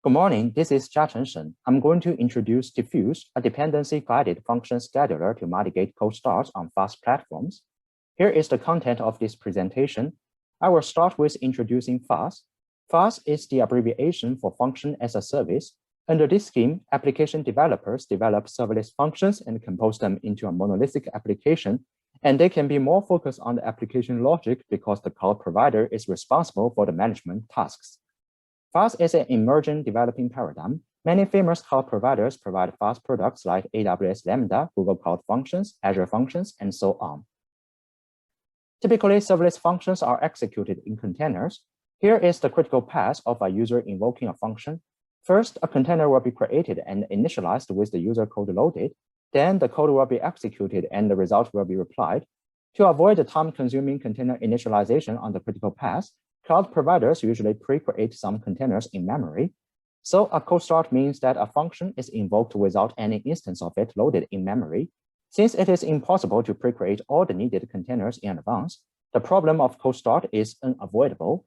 Good morning, this is Jiacheng Shen. I'm going to introduce Defuse, a dependency-guided function scheduler to mitigate cold starts on FaaS platforms. Here is the content of this presentation. I will start with introducing FaaS. FaaS is the abbreviation for Function as a Service. Under this scheme, application developers develop serverless functions and compose them into a monolithic application, and they can be more focused on the application logic because the cloud provider is responsible for the management tasks. FaaS is an emerging developing paradigm. Many famous cloud providers provide FaaS products like AWS Lambda, Google Cloud Functions, Azure Functions, and so on. Typically, serverless functions are executed in containers. Here is the critical path of a user invoking a function. First, a container will be created and initialized with the user code loaded. Then the code will be executed and the result will be replied. To avoid the time-consuming container initialization on the critical path, cloud providers usually pre-create some containers in memory. So a cold start means that a function is invoked without any instance of it loaded in memory. Since it is impossible to pre-create all the needed containers in advance, the problem of cold start is unavoidable.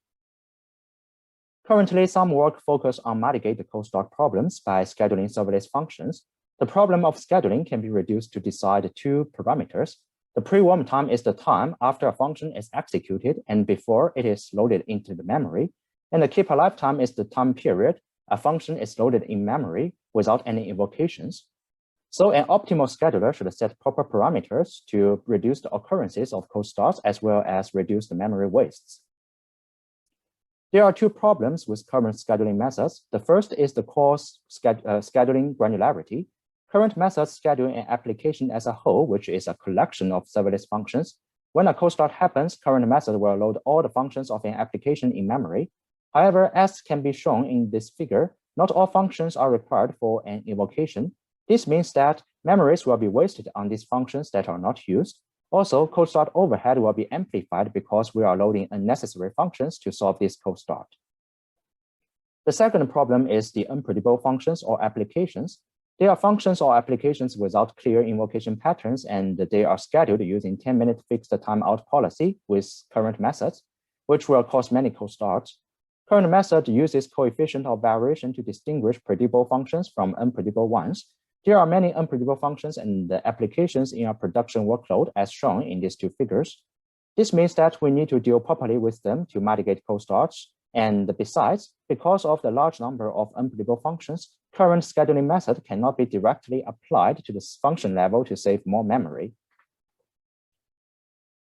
Currently, some work focus on mitigate the cold start problems by scheduling serverless functions. The problem of scheduling can be reduced to decide two parameters. The pre-warm time is the time after a function is executed and before it is loaded into the memory. And the keep alive time is the time period a function is loaded in memory without any invocations. So an optimal scheduler should set proper parameters to reduce the occurrences of cold starts as well as reduce the memory wastes. There are two problems with current scheduling methods. The first is the core scheduling granularity. Current methods schedule an application as a whole, which is a collection of serverless functions. When a cold start happens, current method will load all the functions of an application in memory. However, as can be shown in this figure, not all functions are required for an invocation. This means that memories will be wasted on these functions that are not used. Also, cold start overhead will be amplified because we are loading unnecessary functions to solve this cold start. The second problem is the unpredictable functions or applications. They are functions or applications without clear invocation patterns, and they are scheduled using 10-minute fixed timeout policy with current methods, which will cause many cold starts. Current method uses coefficient of variation to distinguish predictable functions from unpredictable ones. There are many unpredictable functions and applications in a production workload as shown in these two figures. This means that we need to deal properly with them to mitigate cold starts. And besides, because of the large number of unpredictable functions, current scheduling method cannot be directly applied to the function level to save more memory.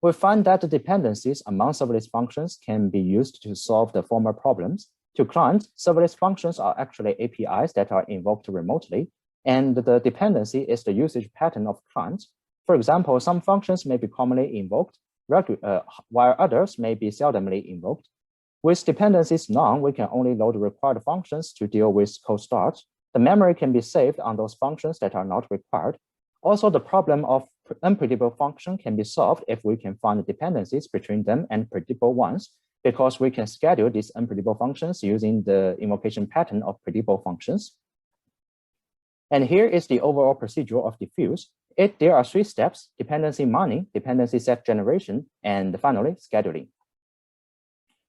We find that the dependencies among serverless functions can be used to solve the former problems. To clients, serverless functions are actually APIs that are invoked remotely, and the dependency is the usage pattern of clients. For example, some functions may be commonly invoked, while others may be seldomly invoked. With dependencies none, we can only load required functions to deal with cold starts. The memory can be saved on those functions that are not required. Also, the problem of unpredictable function can be solved if we can find dependencies between them and predictable ones, because we can schedule these unpredictable functions using the invocation pattern of predictable functions. And here is the overall procedure of Defuse. There are 3 steps: dependency mining, dependency set generation, and finally, scheduling.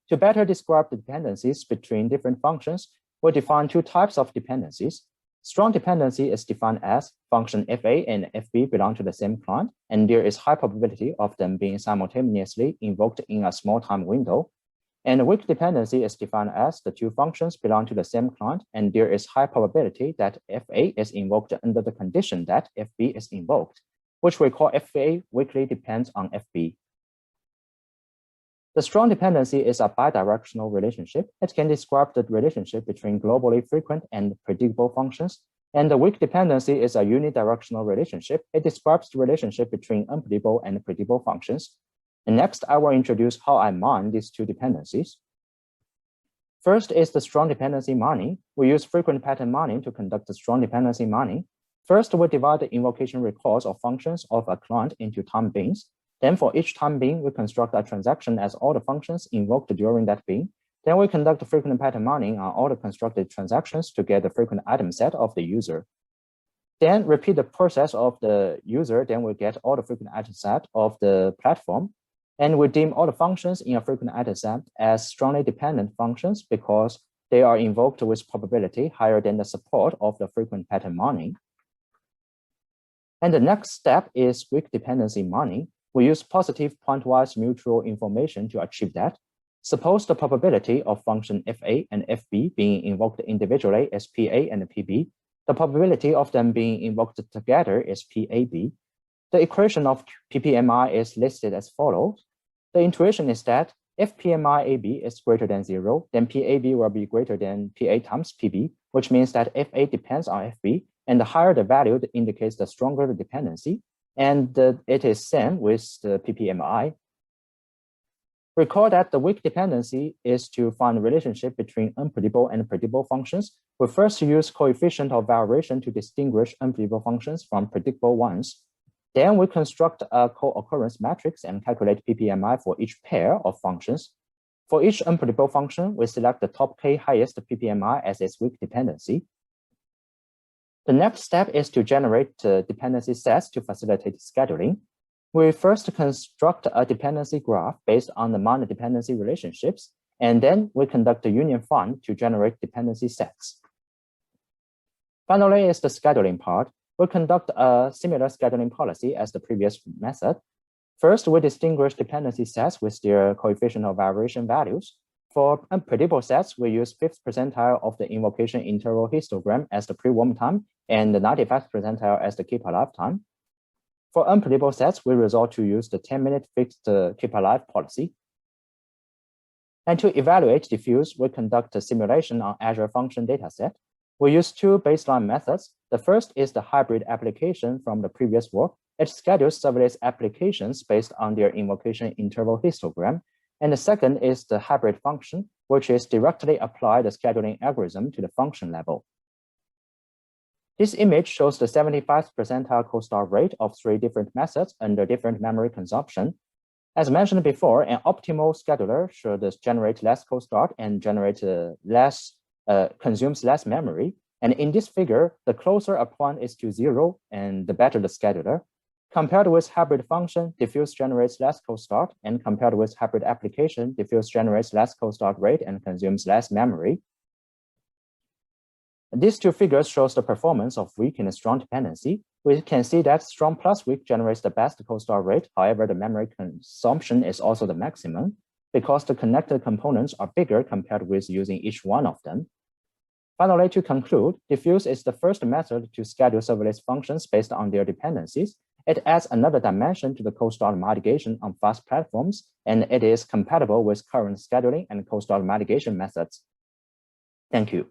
To better describe the dependencies between different functions, we define 2 types of dependencies. Strong dependency is defined as function FA and FB belong to the same client, and there is high probability of them being simultaneously invoked in a small time window. And weak dependency is defined as the 2 functions belong to the same client, and there is high probability that FA is invoked under the condition that FB is invoked, which we call FA weakly depends on FB. The strong dependency is a bidirectional relationship. It can describe the relationship between globally frequent and predictable functions. And the weak dependency is a unidirectional relationship. It describes the relationship between unpredictable and predictable functions. And next, I will introduce how I mine these 2 dependencies. First is the strong dependency mining. We use frequent pattern mining to conduct the strong dependency mining. First, we divide the invocation records of functions of a client into time beans. Then for each time bean, we construct a transaction as all the functions invoked during that bean. Then we conduct frequent pattern mining on all the constructed transactions to get the frequent item set of the user. Then repeat the process of the user, then we get all the frequent item set of the platform. And we deem all the functions in a frequent item set as strongly dependent functions because they are invoked with probability higher than the support of the frequent pattern mining. And the next step is weak dependency mining. We use positive pointwise mutual information to achieve that. Suppose the probability of function fa and fb being invoked individually is pa and pb. The probability of them being invoked together is PAB. The equation of PPMI is listed as follows. The intuition is that if PMI AB is greater than 0, then PAB will be greater than PA times PB, which means that FA depends on FB, and the higher the value indicates the stronger the dependency, and it is same with the PPMI. Recall that the weak dependency is to find a relationship between unpredictable and predictable functions. We first use coefficient of variation to distinguish unpredictable functions from predictable ones. Then we construct a co-occurrence matrix and calculate PPMI for each pair of functions. For each unpredictable function, we select the top k highest PPMI as its weak dependency. The next step is to generate dependency sets to facilitate scheduling. We first construct a dependency graph based on the minor dependency relationships, and then we conduct a union find to generate dependency sets. Finally is the scheduling part. We conduct a similar scheduling policy as the previous method. First, we distinguish dependency sets with their coefficient of variation values. For unpredictable sets, we use 5th percentile of the invocation interval histogram as the pre-warm time and the 95th percentile as the keep alive time. For unpredictable sets, we resort to use the 10-minute fixed keep alive policy. And to evaluate diffuse, we conduct a simulation on Azure function dataset. We use two baseline methods. The first is the hybrid application from the previous work. It schedules serverless applications based on their invocation interval histogram. And the second is the hybrid function, which is directly apply the scheduling algorithm to the function level. This image shows the 75th percentile co-start rate of 3 different methods under different memory consumption. As mentioned before, an optimal scheduler should generate less co-start and consumes less memory. And in this figure, the closer a point is to 0 and the better the scheduler. Compared with hybrid function, diffuse generates less co-start, and compared with hybrid application, diffuse generates less co-start rate and consumes less memory. These two figures shows the performance of weak and strong dependency. We can see that strong plus weak generates the best co-start rate. However, the memory consumption is also the maximum because the connected components are bigger compared with using each one of them. Finally, to conclude, diffuse is the first method to schedule serverless functions based on their dependencies. It adds another dimension to the co-start mitigation on FaaS platforms, and it is compatible with current scheduling and co-start mitigation methods. Thank you.